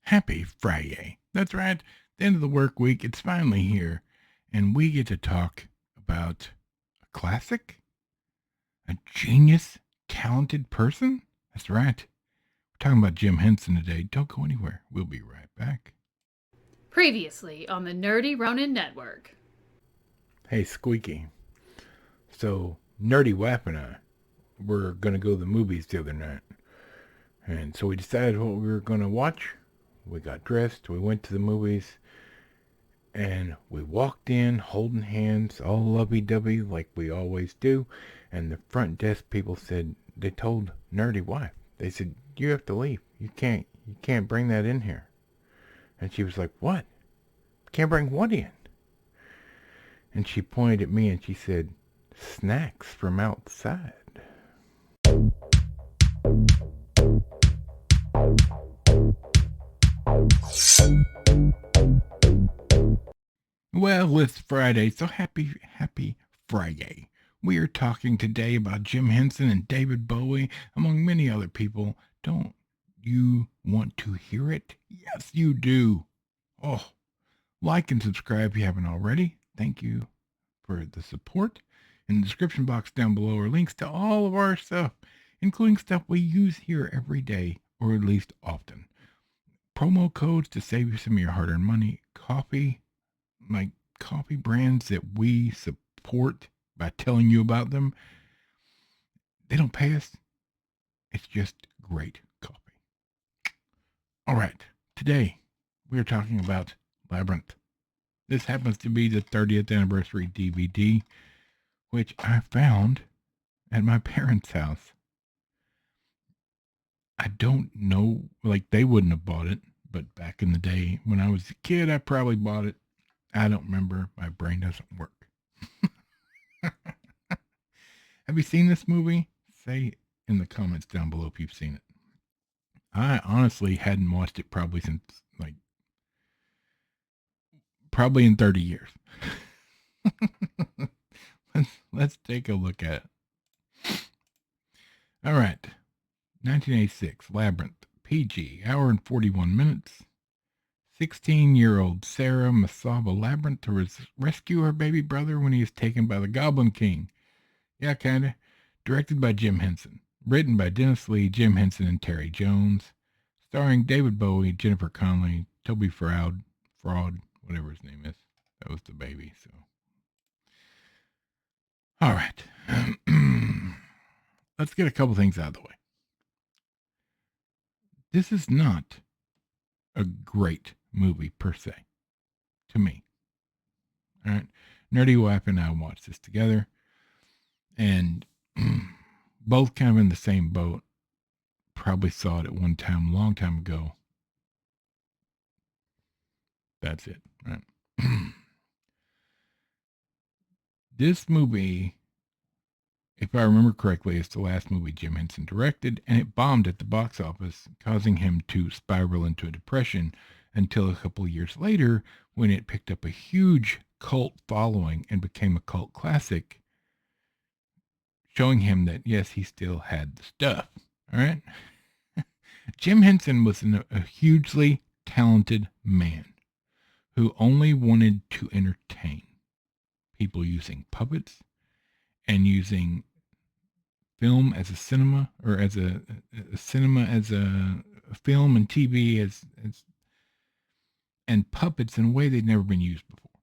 Happy Fri-Yay. That's right. The end of the work week, it's finally here, and we get to talk about a classic, a genius, talented person. That's right. We're talking about Jim Henson today. Don't go anywhere. We'll be right back. Previously on the Nerdy Ronin Network. Hey, Squeaky. So, Nerdy Wap and I were going to go to the movies the other night. And so we decided what we were going to watch. We got dressed. We went to the movies. And we walked in holding hands, all lovey-dovey like we always do. And the front desk people said, they told Nerdy Wife, they said, you have to leave. You can't bring that in here. And she was like, what? Can't bring what in? And she pointed at me and she said, snacks from outside. Well, it's Friday, so happy Fri-Yay. We are talking today about Jim Henson and David Bowie, among many other people. Don't you want to hear it? Yes, you do. Oh, like and subscribe if you haven't already. Thank you for the support. In the description box down below are links to all of our stuff, including stuff we use here every day, or at least often. Promo codes to save you some of your hard-earned money, coffee, like coffee brands that we support by telling you about them. They don't pay us. It's just great coffee. All right. Today we are talking about Labyrinth. This happens to be the 30th anniversary DVD, which I found at my parents' house. I don't know, like they wouldn't have bought it, but back in the day when I was a kid, I probably bought it. I don't remember. My brain doesn't work. Have you seen this movie? Say in the comments down below if you've seen it. I honestly hadn't watched it probably since, like, probably in 30 years. let's take a look at it. All right. 1986, Labyrinth, PG, hour and 41 minutes. 16-year-old Sarah must solve a labyrinth to rescue her baby brother when he is taken by the Goblin King. Yeah, kinda. Directed by Jim Henson. Written by Dennis Lee, Jim Henson, and Terry Jones. Starring David Bowie, Jennifer Connelly, Toby Fraud, whatever his name is. That was the baby, so. All right. Let's get a couple things out of the way. This is not a great movie per se, to me. All right. Nerdy Wife and I watched this together, and both kind of in the same boat. Probably saw it at one time, a long time ago. That's it, right? This movie, if I remember correctly, is the last movie Jim Henson directed, and it bombed at the box office, causing him to spiral into a depression until a couple of years later when it picked up a huge cult following and became a cult classic, showing him that, yes, he still had the stuff. All right? Jim Henson was a hugely talented man who only wanted to entertain people using puppets and using film as a cinema, or as a cinema as a film and TV as and puppets in a way they'd never been used before.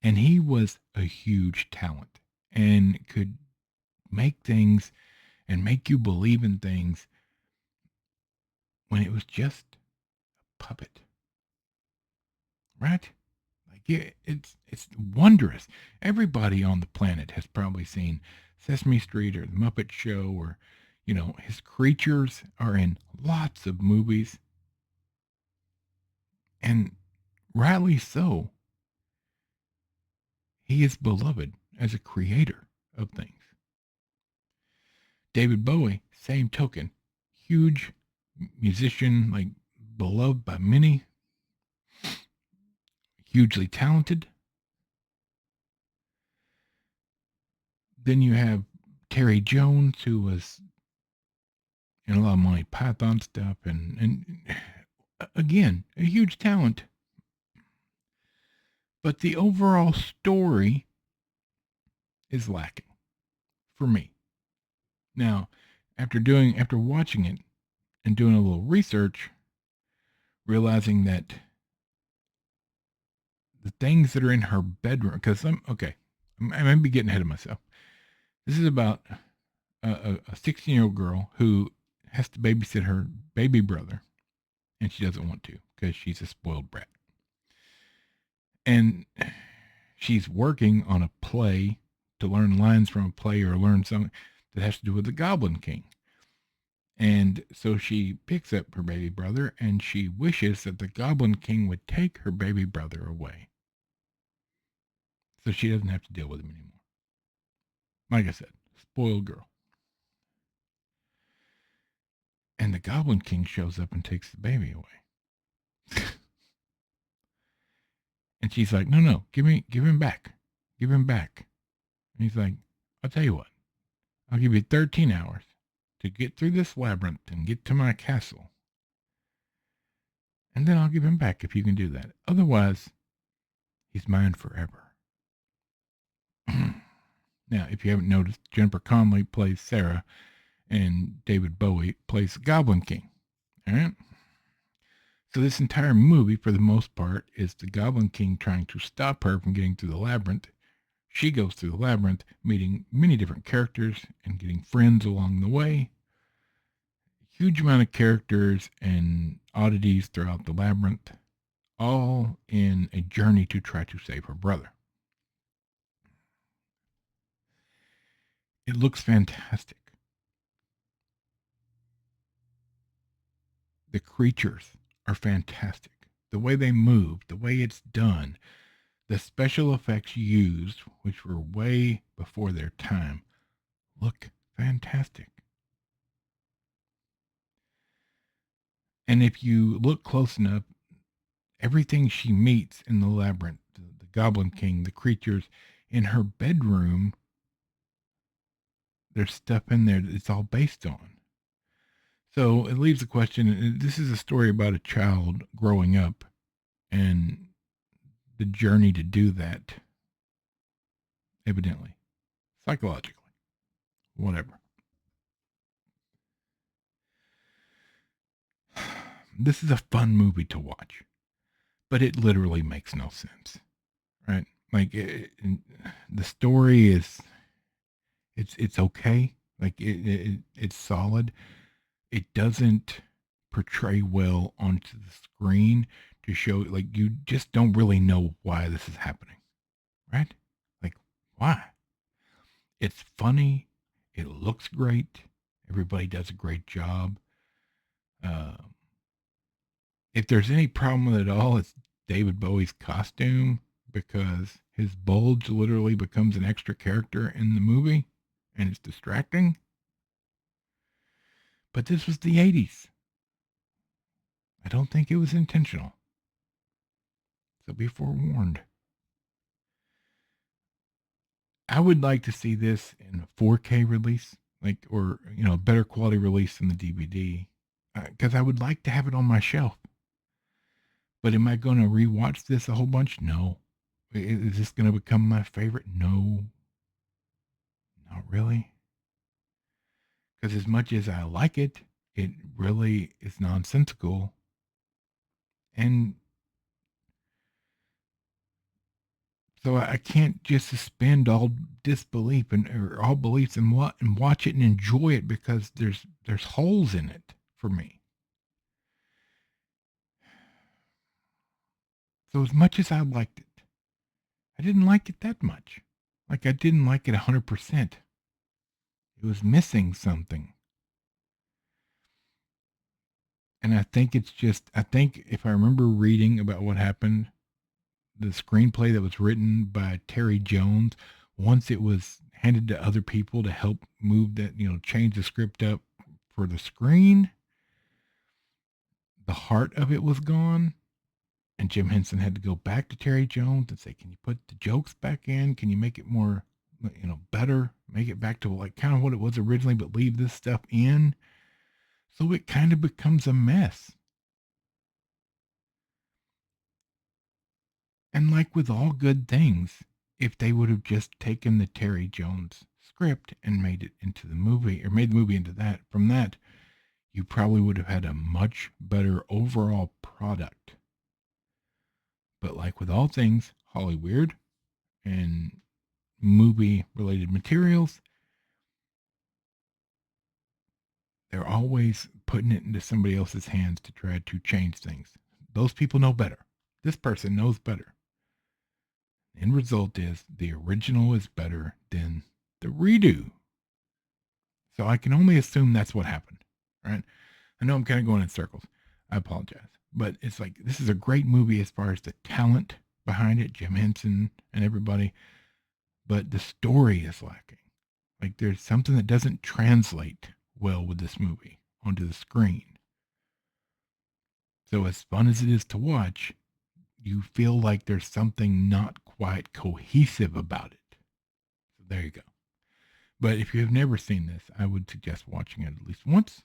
And he was a huge talent and could make things and make you believe in things when it was just a puppet. Right? Like it's wondrous. Everybody on the planet has probably seen Sesame Street or The Muppet Show, or his creatures are in lots of movies. And rightly so. He is beloved as a creator of things. David Bowie, same token, huge musician, like beloved by many, hugely talented. Then you have Terry Jones, who was in a lot of Monty Python stuff, and Again, a huge talent. But the overall story is lacking for me. Now, after watching it and doing a little research, realizing that the things that are in her bedroom, because I might be getting ahead of myself. This is about a 16-year-old girl who has to babysit her baby brother, and she doesn't want to because she's a spoiled brat. And she's working on a play to learn lines from a play or learn something that has to do with the Goblin King. And so she picks up her baby brother and she wishes that the Goblin King would take her baby brother away so she doesn't have to deal with him anymore. Like I said, spoiled girl. And the Goblin King shows up and takes the baby away. And she's like, no, give him back. Give him back. And he's like, I'll tell you what, I'll give you 13 hours to get through this labyrinth and get to my castle. And then I'll give him back if you can do that. Otherwise, he's mine forever. Now, if you haven't noticed, Jennifer Connelly plays Sarah and David Bowie plays the Goblin King. All right? So this entire movie, for the most part, is the Goblin King trying to stop her from getting through the labyrinth. She goes through the labyrinth, meeting many different characters and getting friends along the way. Huge amount of characters and oddities throughout the labyrinth, all in a journey to try to save her brother. It looks fantastic. The creatures are fantastic. The way they move, the way it's done, the special effects used, which were way before their time, look fantastic. And if you look close enough, everything she meets in the labyrinth, the Goblin King, the creatures in her bedroom, there's stuff in there that it's all based on. So it leaves the question, this is a story about a child growing up and the journey to do that, evidently, psychologically, whatever. This is a fun movie to watch, but it literally makes no sense, right? Like the story is, it's okay, like it's solid. It doesn't portray well onto the screen to show, like, you just don't really know why this is happening, right? Like, why? It's funny. It looks great. Everybody does a great job. Uh, if there's any problem with it all, it's David Bowie's costume because his bulge literally becomes an extra character in the movie and it's distracting. But this was the 80s. I don't think it was intentional. So be forewarned. I would like to see this in a 4K release, like, or, a better quality release than the DVD, because I would like to have it on my shelf. But am I going to rewatch this a whole bunch? No. Is this going to become my favorite? No, not really. Because as much as I like it, it really is nonsensical. And so I can't just suspend all disbelief or all beliefs and watch it and enjoy it because there's holes in it for me. So as much as I liked it, I didn't like it that much. Like I didn't like it 100%. It was missing something. And I think if I remember reading about what happened, the screenplay that was written by Terry Jones, once it was handed to other people to help move that, change the script up for the screen, the heart of it was gone. And Jim Henson had to go back to Terry Jones and say, can you put the jokes back in? Can you make it more, better? Make it back to like kind of what it was originally, but leave this stuff in. So it kind of becomes a mess. And like with all good things, if they would have just taken the Terry Jones script and made it into the movie, or made the movie into that, from that, you probably would have had a much better overall product. But like with all things Hollywood and movie related materials, they're always putting it into somebody else's hands to try to change things. Those people know better. This person knows better. The end result is the original is better than the redo. So I can only assume that's what happened, right? I know I'm kind of going in circles. I apologize. But it's like, this is a great movie as far as the talent behind it, Jim Henson and everybody. But the story is lacking. Like, there's something that doesn't translate well with this movie onto the screen. So as fun as it is to watch, you feel like there's something not quite cohesive about it. So there you go. But if you have never seen this, I would suggest watching it at least once.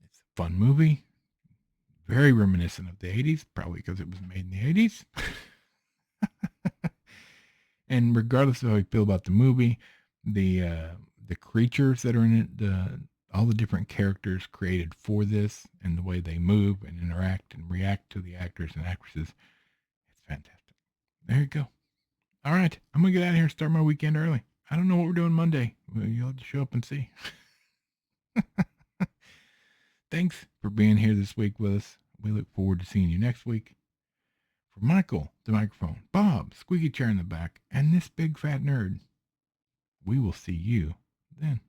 It's a fun movie. Very reminiscent of the 80s, probably because it was made in the 80s. And regardless of how you feel about the movie, the creatures that are in it, all the different characters created for this and the way they move and interact and react to the actors and actresses, it's fantastic. There you go. All right, I'm going to get out of here and start my weekend early. I don't know what we're doing Monday. You'll have to show up and see. Thanks for being here this week with us. We look forward to seeing you next week. For Michael, the microphone, Bob, squeaky chair in the back, and this big fat nerd, we will see you then.